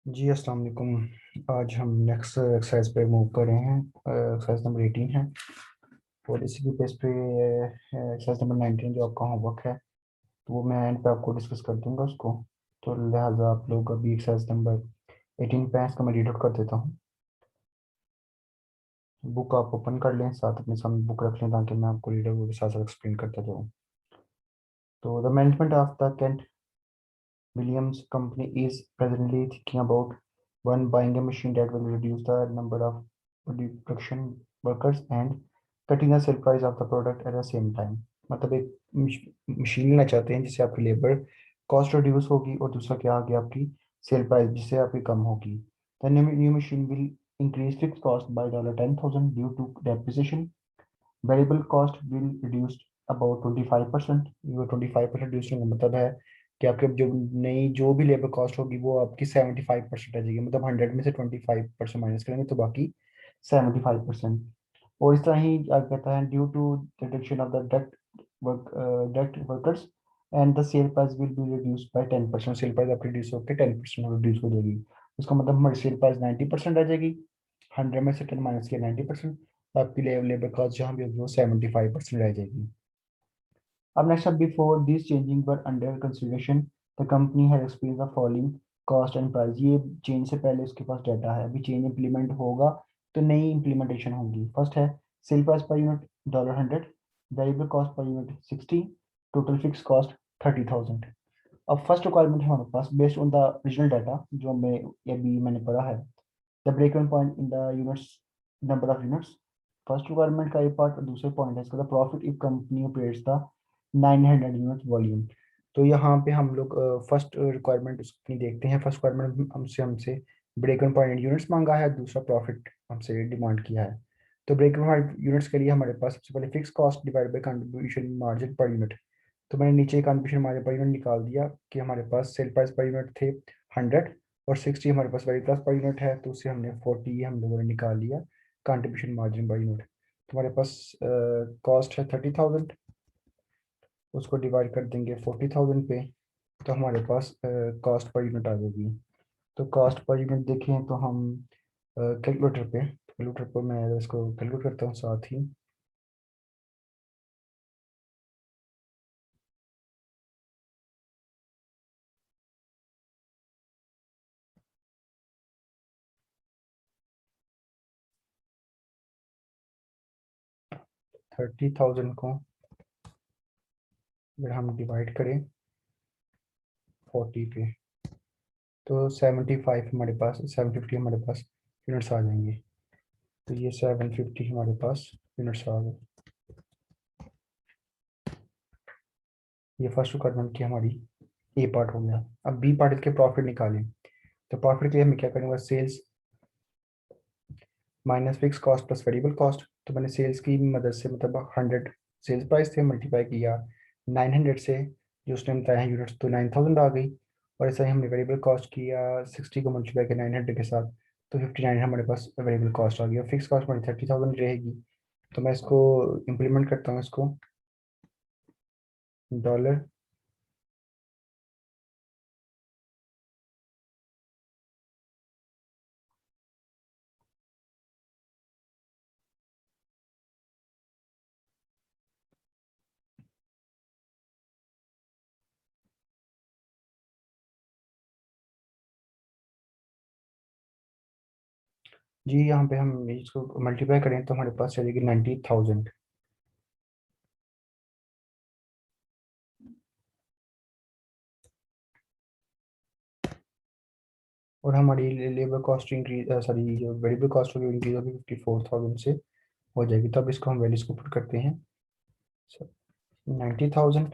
जी अस्सलाम वालेकुम। आज हम नेक्स्ट एक्सरसाइज पे मूव कर रहे हैं। एक्सरसाइज नंबर 18 है और इसी के बेस पे एक्सरसाइज नंबर 19 जो आपका होमवर्क है तो वो मैं एंड पे आपको डिस्कस कर दूंगा उसको। तो लिहाजा आप लोग अभी एक्सरसाइज नंबर 18 पे हैं, इसको मैं रीड आउट कर देता हूँ। बुक आप ओपन कर लें, साथ अपने सामने बुक रख लें ताकि मैं आपको रीड आउट के साथ साथ एक्सप्लेन करता जाऊँ। तो the management of the Kent Williams company is presently thinking about one buying a machine that will reduce the number of production workers and cutting the sale price of the product at the same time। मतलब एक machine लेना चाहते हैं जिससे आपकी labour cost reduce होगी और दूसरा क्या आ गया आपकी सेल प्राइस जिससे आपकी कम होगी। The new machine will increase fixed cost by $10,000 due to depreciation। Variable cost will reduce about 25%। ये 25% reduce होने का मतलब है कि आपके जो नई जो भी लेबर कॉस्ट होगी वो आपकी 75% आ जाएगी। मतलब 100 में से 25% माइनस करेंगे तो बाकी 75%। और इस तरह ही क्या कहता है, due to reduction of the date workers and the sale price will be reduce by 10%। Sale price आपकी रिड्यूस होकर 10% रिड्यूस हो जाएगी। उसका मतलब हमारी सेल प्राइस 90% आ जाएगी। 100 में से 10 माइनस किया 90%, आपकी लेबर कॉस्ट जहाँ भी होगी वो 75% रह जाएगी। अब नेक्स्ट, अब before this changing were under consideration the company had experience the following cost and price. ये चेंज से पहले उसके पास डाटा है, अभी चेंज इंप्लीमेंट होगा तो नई इंप्लीमेंटेशन होगी। फर्स्ट है sale price per unit $100, variable cost per unit 60, total fix cost 30,000। अब फर्स्ट रिक्वायरमेंट है हमारे पास based on the original data जो मैं अभी मैंने पढ़ा है। The break even point in the units, number of units. First requirement का ये पार्ट और दूसरे पॉइंट है इसका, the profit if company operates the 900 unit volume. तो यहाँ पे हम लोग फर्स्ट रिक्वायरमेंट उसकी देखते हैं। फर्स्ट रिक्वायरमेंट हमसे हमसे ब्रेक इवन पॉइंट यूनिट्स मांगा है, दूसरा प्रॉफिट हमसे डिमांड किया है। तो ब्रेक इवन पॉइंट यूनिट्स के लिए हमारे पास सबसे पहले fix cost divide by contribution margin per unit. तो मैंने नीचे कंट्रीब्यूशन मार्जिन पर यूनिट निकाल दिया कि हमारे पास सेल प्राइस पर यूनिट थे 100 और 60 हमारे पास वेरी प्लस पर यूनिट है, तो उससे हमने 40 हम लोगों ने निकाल लिया कंट्रीब्यूशन मार्जिन पर यूनिट। तो हमारे पास कॉस्ट है 30,000, उसको डिवाइड कर देंगे 40,000 पे तो हमारे पास कॉस्ट पर यूनिट आ जाएगी। तो कॉस्ट पर यूनिट देखें तो हम कैलकुलेटर पे मैं इसको कैलकुलेट करता हूँ साथ ही। थर्टी थाउजेंड को अगर हम डिवाइड करें 40 पे तो 75 हमारे पास 750 हमारे पास यूनिट्स आ जाएंगे। तो ये 750 हमारे पास यूनिट्स आ गए। ये फर्स्ट रिक्वायरमेंट की हमारी ए पार्ट हो गया। अब बी पार्ट के प्रॉफिट निकालें। तो प्रॉफिट के लिए हमें क्या करेंगे, sales minus fix cost plus variable cost. तो मैंने सेल्स की मदद से मतलब 100 सेल्स प्राइस थे मल्टीप्लाई किया 900 से, जो उसने बताया है यूनिट्स, तो 9,000 आ गई। और ऐसा ही हमने वेरिएबल कॉस्ट किया 60 को मल्टीप्लाई किया 900 के साथ, तो 59 हमारे पास वेरिएबल कॉस्ट आ गई। और फिक्स कॉस्ट हमारी 30,000 रहेगी। तो मैं इसको इम्प्लीमेंट करता हूँ, इसको डॉलर जी, यहाँ पे हम इसको मल्टीप्लाई करें तो हमारे पास चलेगी 90,000। और हमारी लेबर कॉस्ट इंक्रीज, सॉरी जो वेरिएबल कॉस्ट होगी इंक्रीज होगी 54,000 से हो जाएगी। तब इसको हम वैल्यूज को पुट करते हैं। 90,000,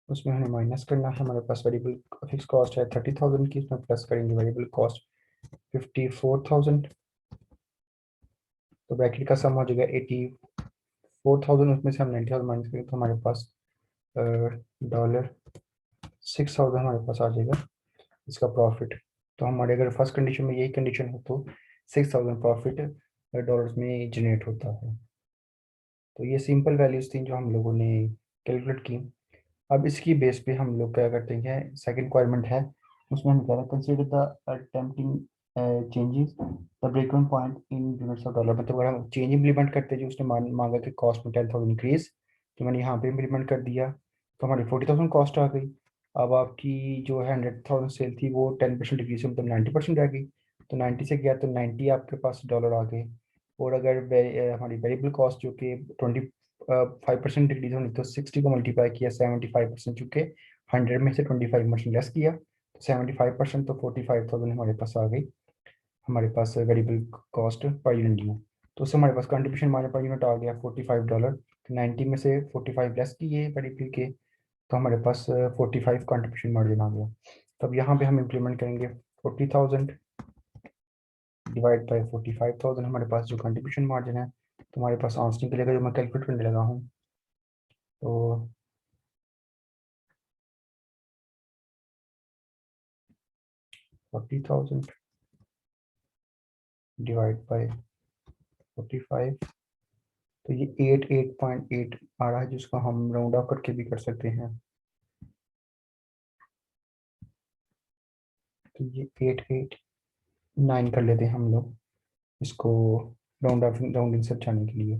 उसमें हमें माइनस करना है, हमारे पास वेरिएबल फिक्स कॉस्ट है 30,000 की, उसमें प्लस करेंगे वेरिएबल कॉस्ट 54,000। तो ब्रैकेट का सम हो जाएगा 84,000, उसमें से हम 90,000 माइनस करेंगे तो हमारे पास डॉलर 6,000 हमारे पास आ जाएगा इसका प्रॉफिट। तो हमारे अगर फर्स्ट कंडीशन में यही कंडीशन हो तो 6,000 प्रॉफिट डॉलर्स में जनरेट होता है। तो ये सिंपल वैल्यूज थी जो हम लोगों ने कैलकुलेट की। अब इसकी बेस पे हम लोग क्या करते हैं, सेकंड रिक्वायरमेंट है उसमें हम कह रहे हैं consider the tempting changes the break even point in units of dollar. मतलब अगर हम चेंज इम्प्लीमेंट करते जो उसने मांगा कि कॉस्ट में 10,000 इंक्रीज, तो मैंने यहाँ पे इम्प्लीमेंट कर दिया, तो हमारी 40,000 कॉस्ट आ गई। अब आपकी जो है 100,000 सेल थी वो 10% डिक्रीज से मतलब 90% रह गई, तो 90 से गया तो 90 आपके पास डॉलर आ गए। और अगर हमारी वेरिएबल कॉस्ट जो कि 25% डिक्रीज होनी, तो 60 को मल्टीप्लाई किया 75%, चूँकि 100 में से 25% लेस किया, 75%, तो 45,000 हमारे पास आ गई, हमारे पास variable cost per unit due. तो उससे हमारे पास कंट्रीब्यूशन मार्जिन पर यूनिट आ गया $45। तो 90 में से 45 लेस किए वेरिएबल के, तो हमारे पास 45 कंट्रीब्यूशन मार्जिन आ गया। तब यहाँ पे हम इम्प्लीमेंट करेंगे 40,000 डिवाइड बाई 45,000, हमारे पास जो कंट्रीब्यूशन मार्जिन है, तो हमारे पास आंसर निकलेगा जो मैं कैलकुलेट करने लगा हूँ। तो 40,000 डिवाइड बाई 45, तो ये 8.8 आ रहा है, जिसको हम राउंड ऑफ करके भी कर सकते हैं। तो ये 889 कर लेते हैं हम लोग इसको, राउंडिंग से बचाने के लिए।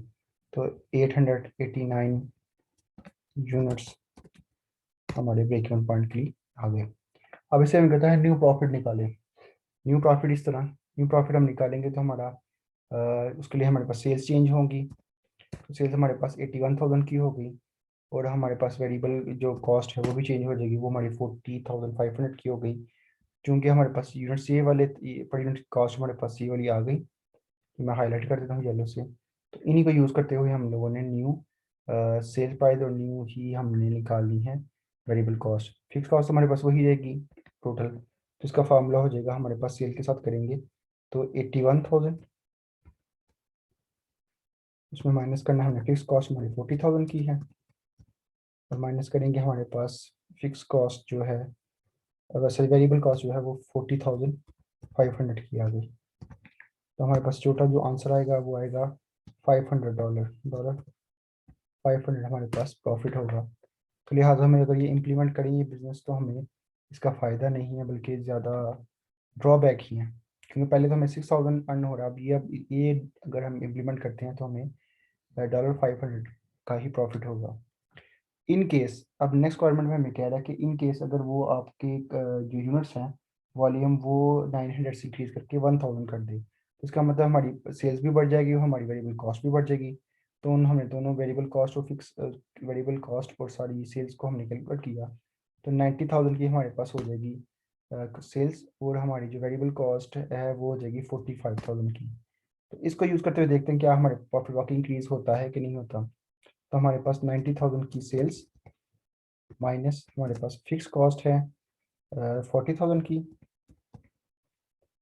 तो 889 यूनिट्स हमारे ब्रेक इवन पॉइंट के लिए आ गए। अब इसे हम कहते हैं न्यू प्रॉफिट निकालें। न्यू प्रॉफिट इस तरह, न्यू प्रॉफिट हम निकालेंगे तो हमारा उसके लिए हमारे पास सेल्स चेंज होंगी, तो सेल्स हमारे पास 81,000 की हो गई, और हमारे पास वेरिएबल जो कॉस्ट है वो भी चेंज हो जाएगी, वो हमारी 40,500 की हो गई। चूँकि हमारे पास यूनिट सी वाले पर यूनिट कॉस्ट हमारे पास सी वाली आ गई, तो मैं हाईलाइट कर देता हूँ येलो से। तो इन्हीं को यूज़ करते हुए हम लोगों ने न्यू सेल प्राइस और न्यू ही हमने निकालनी है वेरिएबल कॉस्ट। फिक्स कॉस्ट हमारे पास वही रहेगी टोटल, तो इसका फार्मूला हो जाएगा, हमारे पास सेल के साथ करेंगे तो 81,000, उसमें माइनस करना है, हमने फिक्स कॉस्ट हमारी 40,000 की है, और माइनस करेंगे हमारे पास फिक्स कॉस्ट जो है, वैसे वेरिएबल कॉस्ट जो है वो 40,500 की आ गई। तो हमारे पास टोटल जो आंसर आएगा वो आएगा $500, डॉलर 500 हमारे पास प्रॉफिट होगा। तो लिहाजा हमें अगर ये इम्प्लीमेंट करें ये बिजनेस, तो हमें इसका फ़ायदा नहीं है बल्कि ज़्यादा ड्रॉबैक ही है, क्योंकि पहले तो हमें 6,000 अर्न हो रहा है, अब ये अगर हम इम्प्लीमेंट करते हैं तो हमें $500 का ही प्रॉफिट होगा। इन केस अब नेक्स्ट रिक्वायरमेंट में हमें कह रहा है कि इन केस अगर वो आपके जो यूनिट्स हैं वॉल्यूम वो 900 से इंक्रीज करके 1,000 कर दे, तो इसका मतलब हमारी सेल्स भी बढ़ जाएगी और हमारी वेरिएबल कॉस्ट भी बढ़ जाएगी। तो हमने दोनों वेरिएबल कॉस्ट और फिक्स वेरिएबल कॉस्ट और सारी सेल्स को हमने कैलकुलेट किया, तो 90,000 की हमारे पास हो जाएगी सेल्स, और हमारी जो वेरिएबल कॉस्ट है वो हो जाएगी 45,000 की। तो इसको यूज़ करते हुए देखते हैं क्या हमारे प्रॉफिट वाकई इंक्रीज होता है कि नहीं होता। तो हमारे पास 90,000 की सेल्स माइनस हमारे पास फिक्स कॉस्ट है 40,000 की,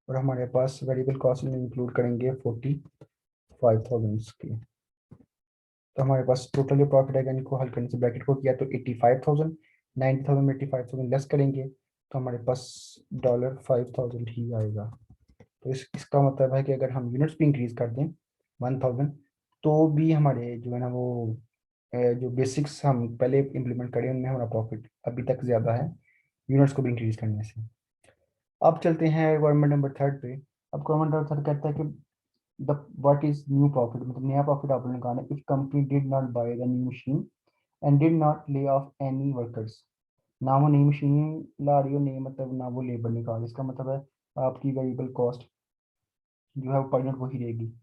और हमारे पास वेरिएबल कॉस्ट में इंक्लूड करेंगे 45,000 की। तो हमारे पास टोटल जो प्रॉफिट है इनको हल करने से ब्रैकेट को किया तो 85,000, 90,000 में 85,000 लेस करेंगे तो हमारे पास $5,000 ही आएगा। तो इसका मतलब है कि अगर हम यूनिट्स भी इंक्रीज कर दें 1,000, तो भी हमारे जो है ना वो जो बेसिक्स हम पहले इम्प्लीमेंट करें उनमें हमारा प्रॉफिट अभी तक ज़्यादा है यूनिट्स को भी इंक्रीज करने से। अब चलते हैं रिक्वायरमेंट नंबर थर्ड पे। अब रिक्वायरमेंट नंबर थर्ड कहता है कि the what is new profit, मतलब नया प्रॉफिट आपने निकालना है if company did not by the new machine and did not lay off any workers. ना वो नई मशीन ला रही हो, नहीं मतलब ना वो लेबर निकाल, इसका मतलब है आपकी वेरिएबल कॉस्ट जो है वो पर यूनिट वही रहेगी,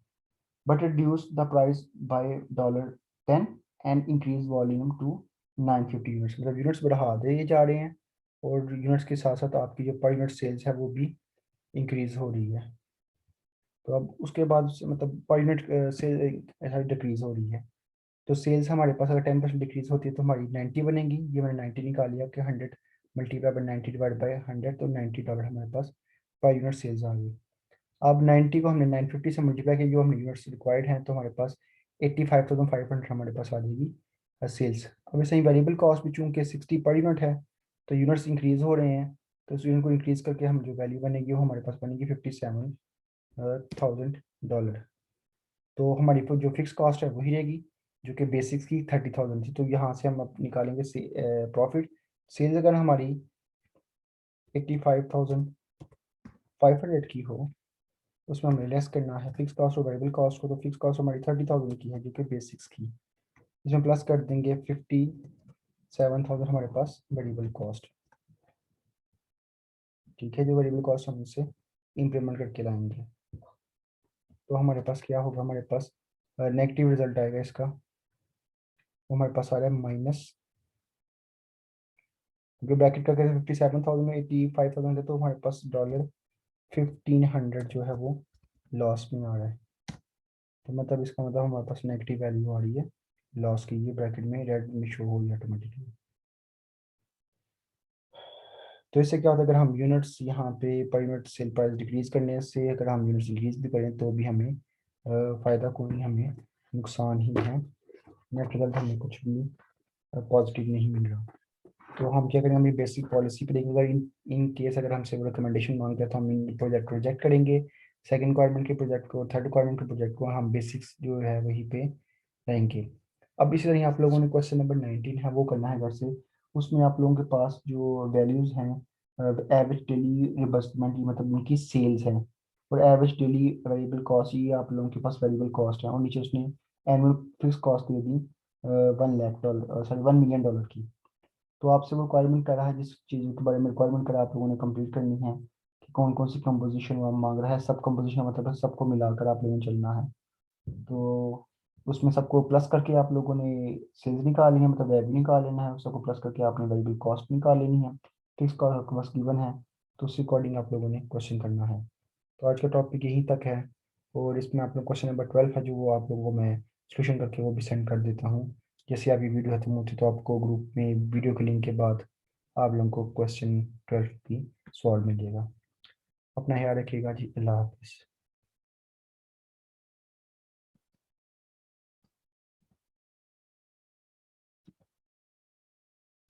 but reduce the price by $10 and increase volume to 950 units, मतलब यूनिट्स बढ़ा दे जा रहे हैं और यूनिट्स के साथ साथ आपकी जो पर यूनिट सेल्स है वो भी इंक्रीज हो रही है। तो अब उसके बाद मतलब पर यूनिट सेल ऐसा डिक्रीज हो रही है, तो सेल्स हमारे पास अगर 10% डिक्रीज होती है तो हमारी 90 बनेगी, ये मैंने 90 निकाल लिया कि 100 मल्टीप्लाई बाई 90 डिवाइड बाई 100, तो $90 हमारे पास पर यूनिट सेल्स आ गई। अब 90 को हमने 950 से मल्टीप्लाई किया, जो हमने यूनिट्स रिक्वायर्ड हैं, तो हमारे पास 85,500 हमारे पास आ जाएगी सेल्स। अब ऐसे ही वेरिएबल कॉस्ट भी चूँकि 60 पर यूनिट है, तो यूनिट्स इंक्रीज हो रहे हैं, तो उस यूनिट को इंक्रीज करके हम जो वैल्यू बनेगी वो हमारे पास बनेगी $57,000। तो हमारी जो फिक्स कॉस्ट है वही रहेगी जो कि बेसिक्स की 30,000 थी, तो यहाँ से हम अब निकालेंगे प्रॉफिट। सेल्स अगर हमारी 85,500 की हो, उसमें हमें लेस करना है फिक्स कॉस्ट और वेरिएबल कॉस्ट को। तो फिक्स कॉस्ट हमारी 30,000 की है जो कि बेसिक्स की, इसमें प्लस कर देंगे 57,000 हमारे पास वेरिएबल कॉस्ट। ठीक है, जो वेरिएबल कॉस्ट हम इसे इंप्लीमेंट करके लाएंगे तो हमारे पास क्या होगा, हमारे पास नेगेटिव रिजल्ट आएगा इसका। वो हमारे पास आ रहा है माइनस, क्योंकि ब्रैकेट का कैसे 57,000 में 85,000 है तो हमारे पास $1,500 जो है वो लॉस में आ रहा है। तो मतलब इसका मतलब हमारे पास नेगेटिव वैल्यू आ रही है लॉस की, ये ब्रैकेट में रेड में शो हो गई ऑटोमेटिकली। तो इससे क्या होता है, अगर हम यूनिट्स यहाँ पे per unit sale price decrease करने से अगर हम यूनिट्स इंक्रीज भी करें तो भी हमें फ़ायदा कोई नहीं, हमें नुकसान ही है। नेट रिजल्ट हमें कुछ भी पॉजिटिव नहीं मिल रहा। तो हम क्या करेंगे, हमें बेसिक पॉलिसी पे देखेंगे। अगर इन केस अगर हमसे वो रिकमेंडेशन मांगते हैं तो हम इन प्रोजेक्ट को रिजेक्ट करेंगे, सेकंड रिक्वायरमेंट के प्रोजेक्ट को, थर्ड रिक्वायरमेंट के प्रोजेक्ट को हम बेसिक्स जो है वहीं पे रहेंगे। अब इसी तरह आप लोगों ने क्वेश्चन नंबर 19 है वो करना है वैसे, उसमें आप लोगों के पास जो वैल्यूज़ हैं एवरेज डेली रिबर्समेंट मतलब उनकी सेल्स हैं और एवरेज डेली वेरिएबल कॉस्ट, ये आप लोगों के पास वेरिएबल कॉस्ट है और नीचे उसने एनुअल फिक्स कॉस्ट दे दी $1 लाख, सॉरी $1 मिलियन की। तो आपसे वो रिक्वायरमेंट कर रहा है, जिस चीज़ के बारे में रिक्वायरमेंट करा आप लोगों ने कंप्लीट करनी है कि कौन कौन सी कंपोजिशन वो मांग रहा है। सब कंपोजिशन मतलब है सबको मिलाकर आप लोगों ने चलना है। तो उसमें सबको प्लस करके आप लोगों ने सेल्स निकालनी है, मतलब रेवेन्यू निकाल लेना है, सबको प्लस करके आपने वेरिएबल कॉस्ट निकाल लेनी है। फिक्स कॉस्ट आपके पास गिवन है तो उस अकॉर्डिंग आप लोगों ने क्वेश्चन करना है। तो आज का टॉपिक यहीं तक है और इसमें आप लोग क्वेश्चन नंबर 12 है जो वो आप लोगों को मैं सोल्यूशन करके वो भी सेंड कर देता हूँ। जैसे अभी वीडियो खत्म होती है तो आपको ग्रुप में वीडियो के लिंक के बाद आप लोगों को क्वेश्चन 12 की सॉल्व मिलेगा। अपना ख्याल रखिएगा जी, अल्लाह हाफिज़।